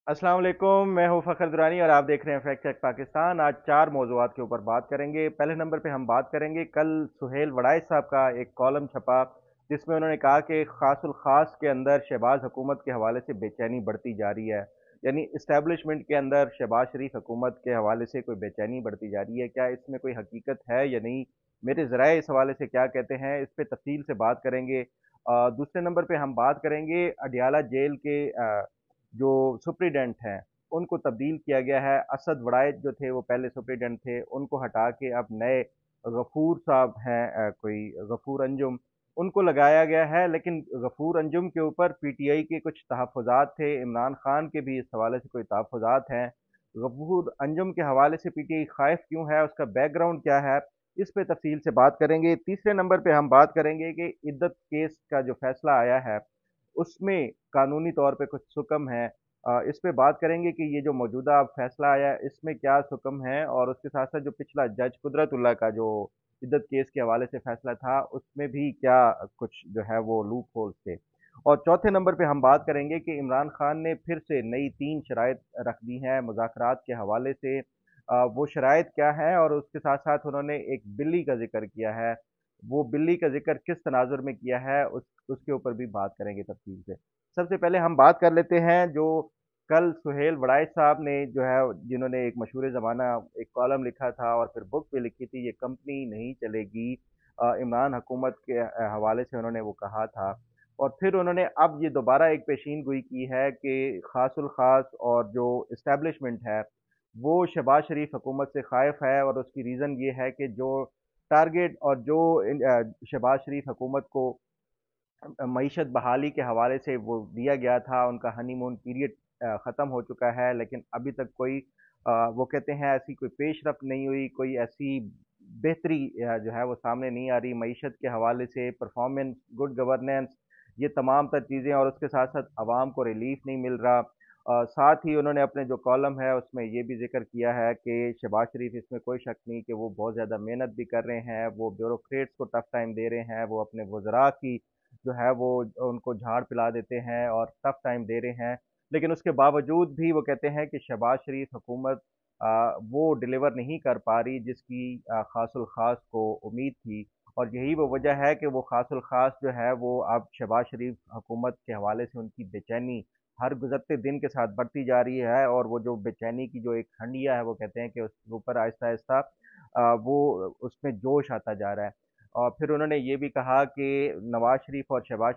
अस्सलाम वालेकुम। मैं हूं फ़खर दुरानी और आप देख रहे हैं फैक्ट चेक पाकिस्तान। आज चार मौज़ूआत के ऊपर बात करेंगे। पहले नंबर पे हम बात करेंगे, कल सुहेल वड़ाइच साहब का एक कॉलम छपा जिसमें उन्होंने कहा कि खासुल खास के अंदर शहबाज हुकूमत के हवाले से बेचैनी बढ़ती जा रही है। यानी इस्टेब्लिशमेंट के अंदर शहबाज शरीफ हुकूमत के हवाले से कोई बेचैनी बढ़ती जा रही है। क्या इसमें कोई हकीकत है या नहीं? मेरे ज़राए इस हवाले से क्या कहते हैं, इस पे तफसील से बात करेंगे। दूसरे नंबर पे हम बात करेंगे अडियाला जेल के जो सुप्रीडेंट हैं, उनको तब्दील किया गया है। असद वड़ाइच जो थे वो पहले सुप्रीडेंट थे, उनको हटा के अब नए गफूर साहब हैं, कोई गफूर अंजुम, उनको लगाया गया है। लेकिन गफूर अंजुम के ऊपर पीटीआई के कुछ तहफ़्फ़ुज़ात थे, इमरान खान के भी इस हवाले से कोई तहफ़्फ़ुज़ात हैं। गफूर अंजुम के हवाले से पीटीआई खाइफ क्यों है, उसका बैकग्राउंड क्या है, इस पे तफसील से बात करेंगे। तीसरे नंबर पे हम बात करेंगे कि इद्दत केस का जो फैसला आया है उसमें कानूनी तौर पे कुछ सुकम है। इस पे बात करेंगे कि ये जो मौजूदा अब फैसला आया है इसमें क्या सुकम है, और उसके साथ साथ जो पिछला जज कुदरतुल्लाह का जो इद्दत केस के हवाले से फैसला था उसमें भी क्या कुछ जो है वो लूप होल्स थे। और चौथे नंबर पे हम बात करेंगे कि इमरान खान ने फिर से नई तीन शराइत रख दी हैं मुज़ाकरात के हवाले से। वो शराइत क्या है, और उसके साथ साथ उन्होंने एक बिल्ली का जिक्र किया है। वो बिल्ली का जिक्र किस तनाजुर में किया है, उसके ऊपर भी बात करेंगे तफसील से। सबसे पहले हम बात कर लेते हैं जो कल सुहेल वड़ाइच साहब ने जो है, जिन्होंने एक मशहूर ज़माना एक कॉलम लिखा था और फिर बुक भी लिखी थी, ये कंपनी नहीं चलेगी, इमरान हुकूमत के हवाले से उन्होंने वो कहा था। और फिर उन्होंने अब ये दोबारा एक पेशीन गोई की है कि खासुल खास और जो इस्टेब्लिशमेंट है वो शहबाज शरीफ हुकूमत से खाइफ है, और उसकी रीज़न ये है कि जो टारगेट और जो शहबाज शरीफ हुकूमत को मईशत बहाली के हवाले से वो दिया गया था, उनका हनीमून पीरियड ख़त्म हो चुका है, लेकिन अभी तक कोई वो कहते हैं ऐसी कोई पेशरफ्त नहीं हुई, कोई ऐसी बेहतरी जो है वो सामने नहीं आ रही मईशत के हवाले से, परफॉर्मेंस, गुड गवर्नेंस, ये तमाम तर चीज़ें, और उसके साथ साथ आवाम को रिलीफ नहीं मिल रहा। साथ ही उन्होंने अपने जो कॉलम है उसमें ये भी जिक्र किया है कि शहबाज शरीफ, इसमें कोई शक नहीं कि वो बहुत ज़्यादा मेहनत भी कर रहे हैं, वो ब्यूरोक्रेट्स को टफ टाइम दे रहे हैं, वो अपने वज़रा की जो है वो उनको झाड़ पिला देते हैं और टफ टाइम दे रहे हैं। लेकिन उसके बावजूद भी वो कहते हैं कि शहबाज शरीफ हुकूमत वो डिलीवर नहीं कर पा रही जिसकी खासुल खास को उम्मीद थी। और यही वो वजह है कि वो खासुल खास जो है वो अब शहबाज शरीफ हुकूमत के हवाले से उनकी बेचैनी हर गुजरते दिन के साथ बढ़ती जा रही है, और वो जो बेचैनी की जो एक हंडिया है वो कहते हैं कि उसके ऊपर आहिस्ता आहिस्ता वो उसमें जोश आता जा रहा है। और फिर उन्होंने ये भी कहा कि नवाज शरीफ और शहबाज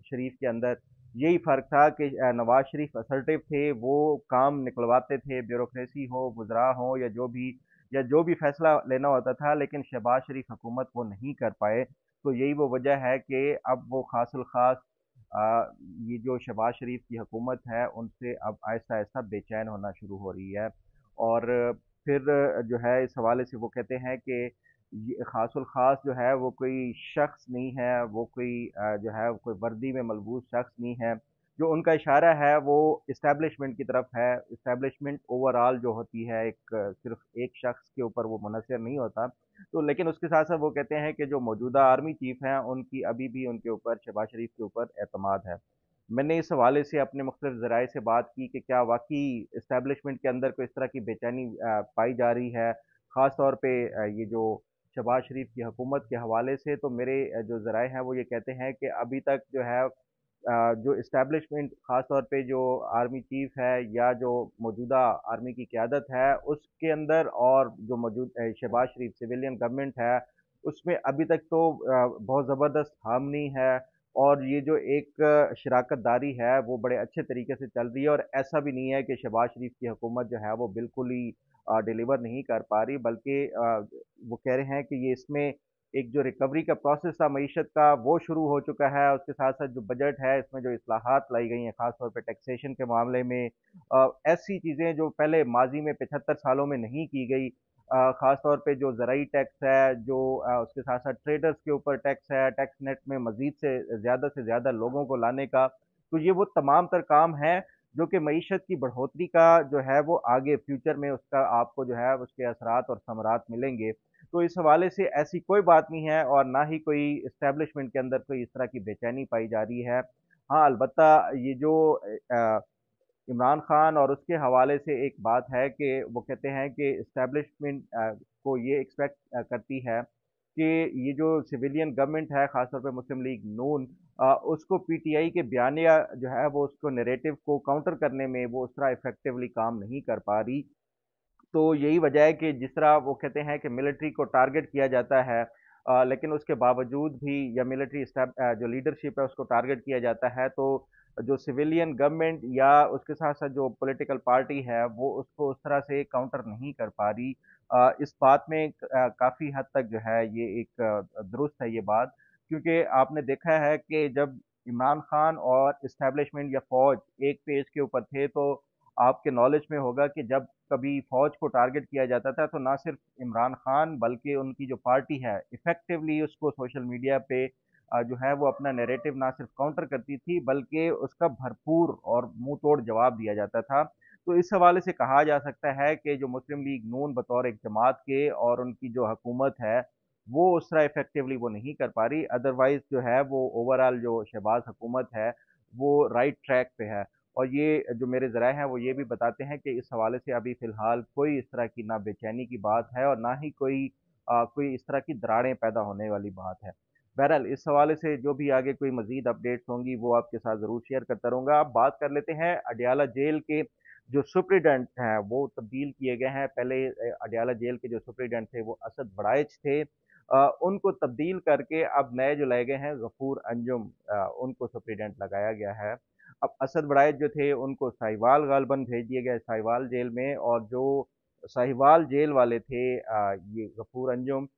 शरीफ के अंदर यही फ़र्क था कि नवाज शरीफ असर्टिव थे, वो काम निकलवाते थे, ब्यूरोक्रेसी हो, वज़रा हो, या जो भी फ़ैसला लेना होता था, लेकिन शहबाज शरीफ हुकूमत वो नहीं कर पाए। तो यही वो वजह है कि अब वो ख़ासुल ख़ास ये जो शहबाज शरीफ की हुकूमत है उनसे अब आहिस्ता-आहिस्ता बेचैन होना शुरू हो रही है। और फिर जो है इस हवाले से वो कहते हैं कि ये ख़ासुल ख़ास जो है वो कोई शख्स नहीं है, वो कोई जो है कोई वर्दी में मलबूस शख्स नहीं है। जो उनका इशारा है वो इस्टेब्लिशमेंट की तरफ है। इस्टेब्लिशमेंट ओवरऑल जो होती है, एक सिर्फ़ एक शख्स के ऊपर वो मुनहसर नहीं होता। तो लेकिन उसके साथ-साथ वो कहते हैं कि जो मौजूदा आर्मी चीफ़ हैं, उनकी अभी भी उनके ऊपर, शहबाज शरीफ के ऊपर एतमाद है। मैंने इस हवाले से अपने मुख्तलिफ ज़राए से बात की कि क्या वाक़ई इस्टेब्लिशमेंट के अंदर कोई इस तरह की बेचैनी पाई जा रही है, ख़ास तौर पे ये जो शहबाज शरीफ की हुकूमत के हवाले से। तो मेरे जो ज़राए हैं वो ये कहते हैं कि अभी तक जो है जो इस्टेब्लिशमेंट, ख़ास तौर पे जो आर्मी चीफ़ है या जो मौजूदा आर्मी की क़यादत है उसके अंदर, और जो मौजूद शहबाज शरीफ सिविलियन गवर्नमेंट है उसमें अभी तक तो बहुत ज़बरदस्त हार्मनी है, और ये जो एक शराकत दारी है वो बड़े अच्छे तरीके से चल रही है। और ऐसा भी नहीं है कि शहबाज शरीफ की हुकूमत जो है वो बिल्कुल ही डिलीवर नहीं कर पा रही, बल्कि वो कह रहे हैं कि ये इसमें एक जो रिकवरी का प्रोसेस था मईशत का वो शुरू हो चुका है। उसके साथ साथ जो बजट है इसमें जो इस्लाहात लाई गई हैं, खासतौर पे टैक्सेशन के मामले में, ऐसी चीज़ें जो पहले माजी में 75 सालों में नहीं की गई, खास तौर पे जो ज़राई टैक्स है, जो उसके साथ साथ ट्रेडर्स के ऊपर टैक्स है, टैक्स नेट में मजीद से ज़्यादा लोगों को लाने का। तो ये वो तमाम तर काम हैं जो कि मईशत की बढ़ोतरी का जो है वो आगे फ्यूचर में उसका आपको जो है उसके असरात और समरात मिलेंगे। तो इस हवाले से ऐसी कोई बात नहीं है, और ना ही कोई इस्टेब्लिशमेंट के अंदर कोई इस तरह की बेचैनी पाई जा रही है। हाँ, अलबत्ता ये जो इमरान खान और उसके हवाले से एक बात है कि वो कहते हैं कि इस्टेब्लिशमेंट को ये एक्सपेक्ट करती है कि ये जो सिविलियन गवर्नमेंट है, ख़ासतौर पे मुस्लिम लीग नून, उसको पीटीआई के बयानिया जो है वो उसको नैरेटिव को काउंटर करने में वो उस तरह इफ़ेक्टिवली काम नहीं कर पा रही। तो यही वजह है कि जिस तरह वो कहते हैं कि मिलिट्री को टारगेट किया जाता है, लेकिन उसके बावजूद भी या मिलिट्री जो लीडरशिप है उसको टारगेट किया जाता है, तो जो सिविलियन गवर्नमेंट या उसके साथ साथ जो पॉलिटिकल पार्टी है वो उसको उस तरह से काउंटर नहीं कर पा रही। इस बात में काफ़ी हद तक जो है ये एक दुरुस्त है ये बात, क्योंकि आपने देखा है कि जब इमरान खान और इस्टेब्लिशमेंट या फौज एक पेज के ऊपर थे, तो आपके नॉलेज में होगा कि जब कभी फौज को टारगेट किया जाता था तो ना सिर्फ इमरान खान बल्कि उनकी जो पार्टी है इफेक्टिवली उसको सोशल मीडिया पे जो है वो अपना नैरेटिव ना सिर्फ काउंटर करती थी बल्कि उसका भरपूर और मुंह तोड़ जवाब दिया जाता था। तो इस हवाले से कहा जा सकता है कि जो मुस्लिम लीग नून बतौर एक जमात के और उनकी जो हुकूमत है वो उस तरह इफेक्टिवली वो नहीं कर पा रही। अदरवाइज जो है वो ओवरऑल जो शहबाज हुकूमत है वो राइट ट्रैक पे है। और ये जो मेरे ज़राए हैं वो ये भी बताते हैं कि इस हवाले से अभी फ़िलहाल कोई इस तरह की ना बेचैनी की बात है और ना ही कोई इस तरह की दरारें पैदा होने वाली बात है। बहरहाल इस हवाले से जो भी आगे कोई मज़ीद अपडेट्स होंगी वो आपके साथ ज़रूर शेयर करता रहूँगा। अब बात कर लेते हैं अडयाला जेल के जो सुप्रीडेंट हैं वो तब्दील किए गए हैं। पहले अडयाला जेल के जो सुप्रीडेंट थे वो असद बड़ाइच थे। उनको तब्दील करके अब नए जो लाए गए हैं गफूर अंजुम, उनको सुप्रीडेंट लगाया गया है। अब असद बड़ाइच जो थे उनको साहिवाल गालबन भेज दिया गया साहिवाल जेल में, और जो साहिवाल जेल वाले थे ये गफूर अंजुम,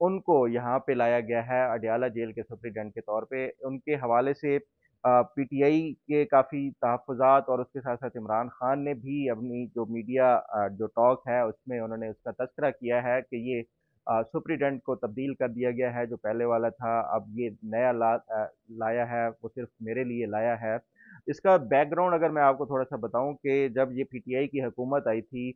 उनको यहाँ पे लाया गया है अडयाला जेल के सुप्रीडेंट के तौर पे। उनके हवाले से पीटीआई के काफ़ी तहफ़्फ़ुज़ात और उसके साथ साथ इमरान खान ने भी अपनी जो मीडिया जो टॉक है उसमें उन्होंने उसका तज़किरा किया है कि ये सुप्रीडेंट को तब्दील कर दिया गया है जो पहले वाला था, अब ये नया लाया है, वो सिर्फ मेरे लिए लाया है। इसका बैकग्राउंड अगर मैं आपको थोड़ा सा बताऊं कि जब ये पीटीआई की हुकूमत आई थी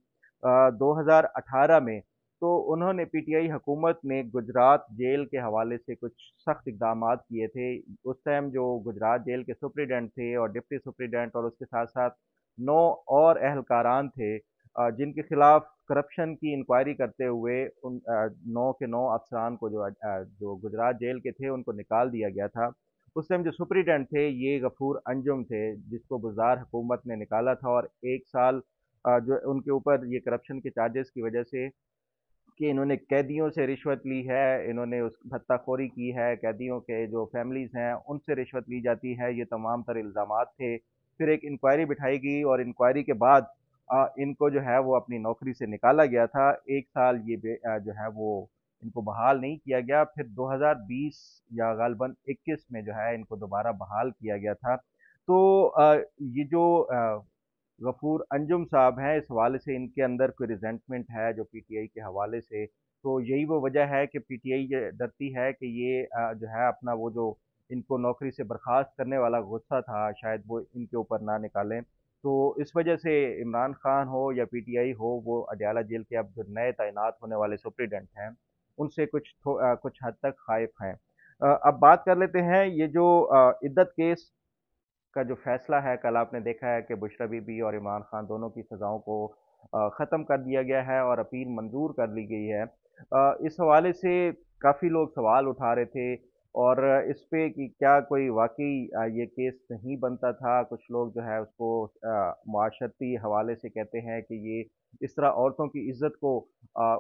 2018 में, तो उन्होंने पीटीआई हुकूमत ने गुजरात जेल के हवाले से कुछ सख्त इकदामात किए थे। उस टाइम जो गुजरात जेल के सुप्रीडेंट थे और डिप्टी सुप्रीडेंट और उसके साथ साथ 9 और अहलकारान थे जिनके खिलाफ करप्शन की इंक्वायरी करते हुए उन 9 के 9 अफसरान को जो गुजरात जेल के थे उनको निकाल दिया गया था। उस टाइम जो सुप्रीडेंट थे ये गफूर अंजुम थे जिसको बुज़दार हुकूमत ने निकाला था, और 1 साल जो उनके ऊपर ये करप्शन के चार्जेस की वजह से कि इन्होंने कैदियों से रिश्वत ली है, इन्होंने उस भत्ताखोरी की है, कैदियों के जो फैमिलीज़ हैं उनसे रिश्वत ली जाती है, ये तमाम तर इल्ज़ामात थे। फिर एक इंक्वायरी बिठाई गई और इंक्वायरी के बाद इनको जो है वो अपनी नौकरी से निकाला गया था। 1 साल जो है वो इनको बहाल नहीं किया गया। फिर 2020 या गालिबन 21 में जो है इनको दोबारा बहाल किया गया था। तो ये जो गफूर अंजुम साहब हैं, इस हवाले से इनके अंदर कोई रिजेंटमेंट है जो पीटीआई के हवाले से, तो यही वो वजह है कि पीटीआई ये डरती है कि ये जो है अपना वो जो इनको नौकरी से बर्खास्त करने वाला गुस्सा था शायद वो इनके ऊपर ना निकालें। तो इस वजह से इमरान खान हो या पीटीआई हो वो अडयाला जेल के अब जो नए तैनात होने वाले सुप्रीडेंट हैं उनसे कुछ हद तक खाइफ हैं। अब बात कर लेते हैं ये जो इद्दत केस का जो फैसला है, कल आपने देखा है कि बुशरा बीबी और इमरान खान दोनों की सज़ाओं को ख़त्म कर दिया गया है और अपील मंजूर कर ली गई है। इस हवाले से काफ़ी लोग सवाल उठा रहे थे और इस पे कि क्या कोई वाकई ये केस नहीं बनता था। कुछ लोग जो है उसको मुआशरती हवाले से कहते हैं कि ये इस तरह औरतों की इज्जत को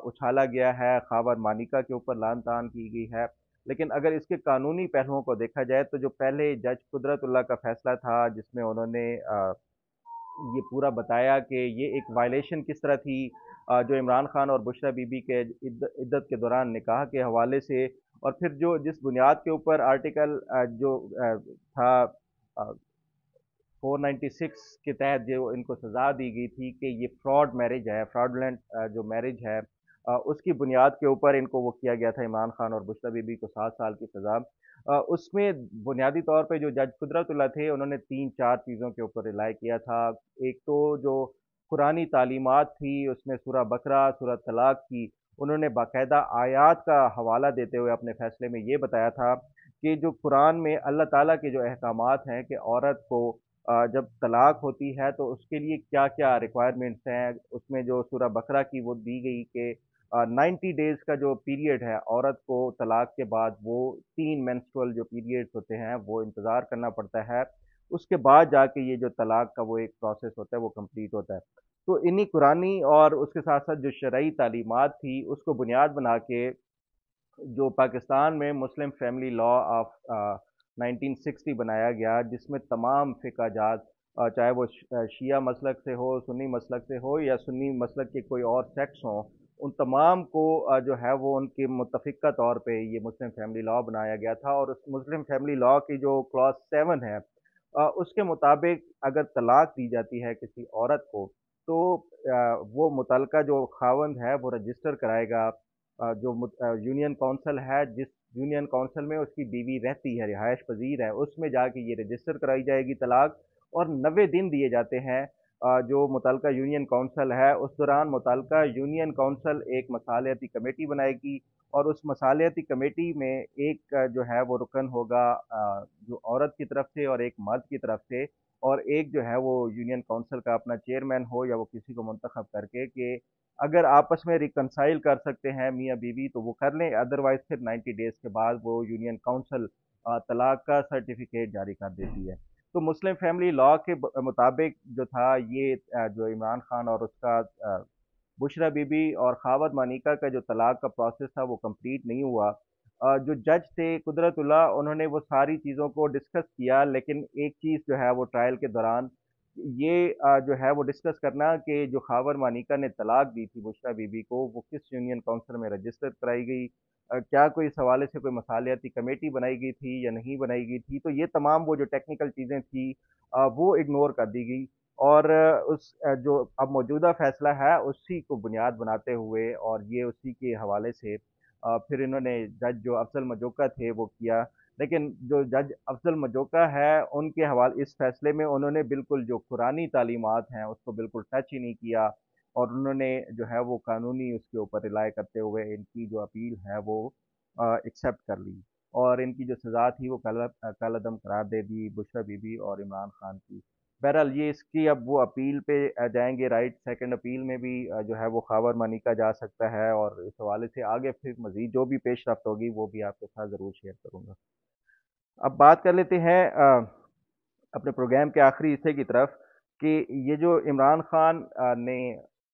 उछाला गया है, ख़ावर मानिका के ऊपर लान तान की गई है। लेकिन अगर इसके कानूनी पहलुओं को देखा जाए तो जो पहले जज कुदरतुल्लाह का फैसला था जिसमें उन्होंने ये पूरा बताया कि ये एक वायलेशन किस तरह थी जो इमरान खान और बुशरा बीबी के इद्दत के दौरान निकाह के हवाले से, और फिर जो जिस बुनियाद के ऊपर आर्टिकल जो था 496 के तहत जो इनको सज़ा दी गई थी कि ये फ्रॉड मैरिज है, फ्रॉडलेंट जो मैरिज है, उसकी बुनियाद के ऊपर इनको वो किया गया था इमरान खान और बुशरा बीबी को 7 साल की सज़ा। उसमें बुनियादी तौर पे जो जज कुदरतुल्लाह थे उन्होंने 3-4 चीज़ों के ऊपर रिलाय किया था। एक तो जो कुरानी तालीमात थी उसमें सूरह बकरा, सूरह तलाक की उन्होंने बाकायदा आयात का हवाला देते हुए अपने फैसले में ये बताया था کہ جو قرآن میں اللہ تعالیٰ کے جو احکامات ہیں کہ عورت کو جب طلاق ہوتی ہے تو اس کے لیے کیا کیا ریکوائرمنٹس ہیں، اس میں جو سورہ بقرہ کی وہ دی گئی کہ 90 ڈیز کا جو پیریڈ ہے عورت کو طلاق کے بعد، وہ 3 مینسٹرول جو پیریڈز ہوتے ہیں وہ انتظار کرنا پڑتا ہے، اس کے بعد جا کے یہ جو طلاق کا وہ ایک پروسیس ہوتا ہے وہ کمپلیٹ ہوتا ہے۔ تو انہی قرآنی اور اس کے ساتھ ساتھ جو شرعی تعلیمات تھی اس کو بنیاد بنا کے جو پاکستان میں مسلم فیملی لا آف 1960 بنایا گیا، جس میں تمام فقہ جات چاہے وہ شیعہ مسلک سے ہو، سنی مسلک سے ہو یا سنی مسلک کے کوئی اور سیکٹس ہوں، ان تمام کو جو ہے وہ ان کے متفقہ طور پہ یہ مسلم فیملی لا بنایا گیا تھا۔ اور اس مسلم فیملی لا کی جو کلاس 7 ہے، اس کے مطابق اگر طلاق دی جاتی ہے کسی عورت کو تو وہ متعلقہ جو خاوند ہے وہ رجسٹر کرائے گا جو یونین کونسل ہے، جس یونین کونسل میں اس کی بیوی رہتی ہے، رہائش پذیر ہے، اس میں جا کے یہ رجسٹر کرائی جائے گی طلاق، اور 90 دن دیے جاتے ہیں جو متعلقہ یونین کونسل ہے، اس دوران متعلقہ یونین کونسل ایک مصالحتی کمیٹی بنائے گی، اور اس مصالحتی کمیٹی میں ایک جو ہے وہ رکن ہوگا جو عورت کی طرف سے اور ایک مرد کی طرف سے، اور ایک جو ہے وہ یونین کونسل کا اپنا چیئرمین ہو یا وہ کسی کو منتخب کر کے کہ اگر آپس میں ریکنسائل کر سکتے ہیں میاں بیوی تو وہ کر لیں، ادروائز پھر 90 ڈیز کے بعد وہ یونین کونسل طلاق کا سرٹیفکیٹ جاری کر دیتی ہے۔ تو مسلم فیملی لا کے مطابق جو تھا یہ جو عمران خان اور اس کا بشرا بی بی اور خاوند مانیکا کا جو طلاق کا پروسیس تھا وہ کمپلیٹ نہیں ہوا۔ جو جج تھے قدرت اللہ، انہوں نے وہ ساری چیزوں کو ڈسکس کیا، لیکن ایک چیز جو ہے وہ ٹرائل کے دوران یہ جو ہے وہ ڈسکس کرنا کہ جو خاوند مانیکا نے طلاق دی تھی بشرا بی بی کو، وہ کس یونین کونسل میں رجسٹر کرائی گئی، کیا کوئی اس حوالے سے کوئی مصالحتی کمیٹی بنائی گئی تھی یا نہیں بنائی گئی تھی، تو یہ تمام وہ جو ٹیکنیکل چیزیں تھیں وہ اگنور کر دی گئی، اور اس جو اب موجودہ فیصلہ ہے اسی کو بنیاد بناتے ہوئے اور یہ اسی کے حوالے سے پھر انہوں نے جج جو افضل مجوکا تھے وہ کیا، لیکن جو جج افضل مجوکا ہے ان کے حوالے اس فیصلے میں انہوں نے بالکل جو قرآنی تعلیمات ہیں اس کو بالکل ٹچ ہی نہیں کیا، اور انہوں نے جو ہے وہ قانونی اس کے اوپر رلائے کرتے ہوئے ان کی جو اپیل ہے وہ ایکسیپٹ کر لی، اور ان کی جو سزا تھی وہ کالعدم قرار دے دی بشرا بی بی اور عمران خان کی۔ بہرحال یہ اس کی اب وہ اپیل پہ جائیں گے، رائٹ سیکنڈ اپیل میں بھی جو ہے وہ خاور مانیکا جا سکتا ہے، اور اس حوالے سے آگے پھر مزید جو بھی پیش رفت ہوگی وہ بھی آپ کے ساتھ ضرور شیئر کروں گا۔ اب بات کر لیتے ہیں اپنے پروگرام کے آخری حصے کی طرف کہ یہ جو عمران خان نے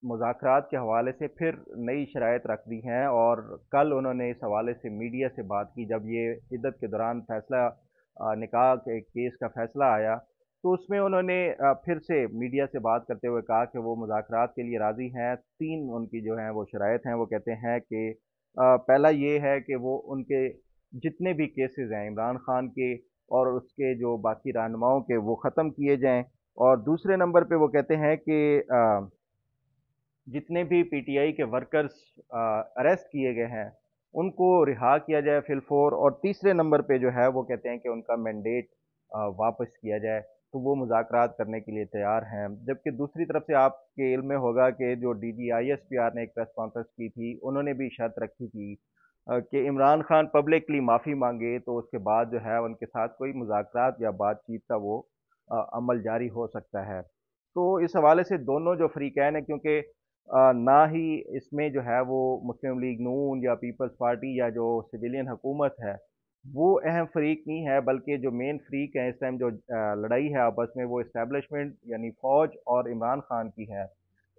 مذاکرات کے حوالے سے پھر نئی شرائط رکھ دی ہیں، اور کل انہوں نے اس حوالے سے میڈیا سے بات کی جب یہ عدت کے دوران فیصلہ نکاح کے کیس کا فیصلہ آیا، تو اس میں انہوں نے پھر سے میڈیا سے بات کرتے ہوئے کہا کہ وہ مذاکرات کے لیے راضی ہیں۔ 3 ان کی جو ہیں وہ شرائط ہیں، وہ کہتے ہیں کہ پہلا یہ ہے کہ وہ ان کے جتنے بھی کیسز ہیں عمران خان کے اور اس کے جو باقی رہنماؤں کے وہ ختم کیے جائیں، اور دوسرے نمبر پہ وہ کہتے ہیں کہ جتنے بھی پی ٹی آئی کے ورکرز اریسٹ کیے گئے ہیں ان کو رہا کیا جائے فی الفور، اور تیسرے نمبر پہ جو ہے وہ کہتے ہیں کہ ان کا مینڈیٹ واپس کیا جائے، تو وہ مذاکرات کرنے کے لیے تیار ہیں۔ جبکہ دوسری طرف سے آپ کے علم میں ہوگا کہ جو D G I S P R نے ایک پریس کانفرنس کی تھی، انہوں نے بھی شرط رکھی تھی کہ عمران خان پبلکلی معافی مانگے تو اس کے بعد جو ہے ان کے ساتھ کوئی مذاکرات یا بات چیت کا وہ عمل جاری ہو سکتا ہے۔ تو اس حوالے سے دونوں جو فریقین ہیں، کیونکہ نہ ہی اس میں جو ہے وہ مسلم لیگ نون یا پیپلز پارٹی یا جو سویلین حکومت ہے وہ اہم فریق نہیں ہے، بلکہ جو مین فریق ہیں اس ٹائم جو لڑائی ہے آپس میں وہ اسٹیبلشمنٹ یعنی فوج اور عمران خان کی ہے۔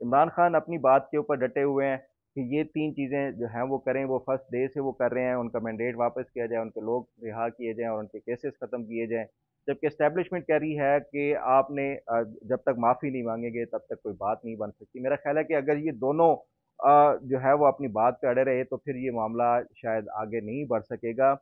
عمران خان اپنی بات کے اوپر ڈٹے ہوئے ہیں کہ یہ 3 چیزیں جو ہیں وہ کریں، وہ فرسٹ ڈے سے وہ کر رہے ہیں، ان کا مینڈیٹ واپس کیا جائے، ان کے لوگ رہا کیے جائیں اور ان کے کیسز ختم کیے جائیں، جبکہ اسٹیبلشمنٹ کہہ رہی ہے کہ آپ نے جب تک معافی نہیں مانگیں گے تب تک کوئی بات نہیں بن سکتی۔ میرا خیال ہے کہ اگر یہ دونوں جو ہے وہ اپنی بات پہ اڑے رہے تو پھر یہ معاملہ شاید آگے نہیں بڑھ سکے گا،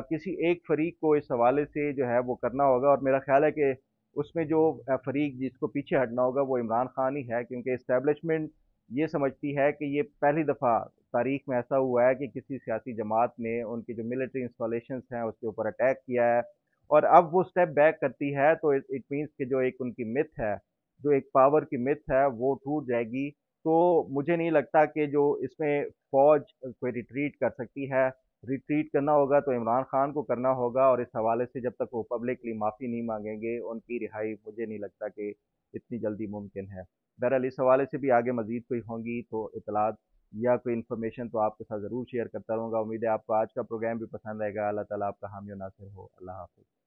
کسی ایک فریق کو اس حوالے سے جو ہے وہ کرنا ہوگا، اور میرا خیال ہے کہ اس میں جو فریق جس کو پیچھے ہٹنا ہوگا وہ عمران خان ہی ہے، کیونکہ اسٹیبلشمنٹ یہ سمجھتی ہے کہ یہ پہلی دفعہ تاریخ میں ایسا ہوا ہے کہ کسی سیاسی جماعت نے ان کی جو ملٹری انسٹالیشنز ہیں اس کے اوپر اٹیک کیا ہے، اور اب وہ سٹیپ بیک کرتی ہے تو اٹ مینس کہ جو ایک ان کی مت ہے، جو ایک پاور کی مت ہے وہ ٹوٹ جائے گی۔ تو مجھے نہیں لگتا کہ جو اس میں فوج کوئی ریٹریٹ کر سکتی ہے، ریٹریٹ کرنا ہوگا تو عمران خان کو کرنا ہوگا، اور اس حوالے سے جب تک وہ پبلکلی معافی نہیں مانگیں گے ان کی رہائی مجھے نہیں لگتا کہ اتنی جلدی ممکن ہے۔ بہرحال اس حوالے سے بھی آگے مزید کوئی ہوں گی تو اطلاعات یا کوئی انفارمیشن تو آپ کے ساتھ ضرور شیئر کرتا رہوں گا۔ امید ہے آپ کو آج کا پروگرام بھی پسند آئے گا۔ اللہ تعالیٰ آپ کا حامی و ناصر ہو۔ اللہ حافظ۔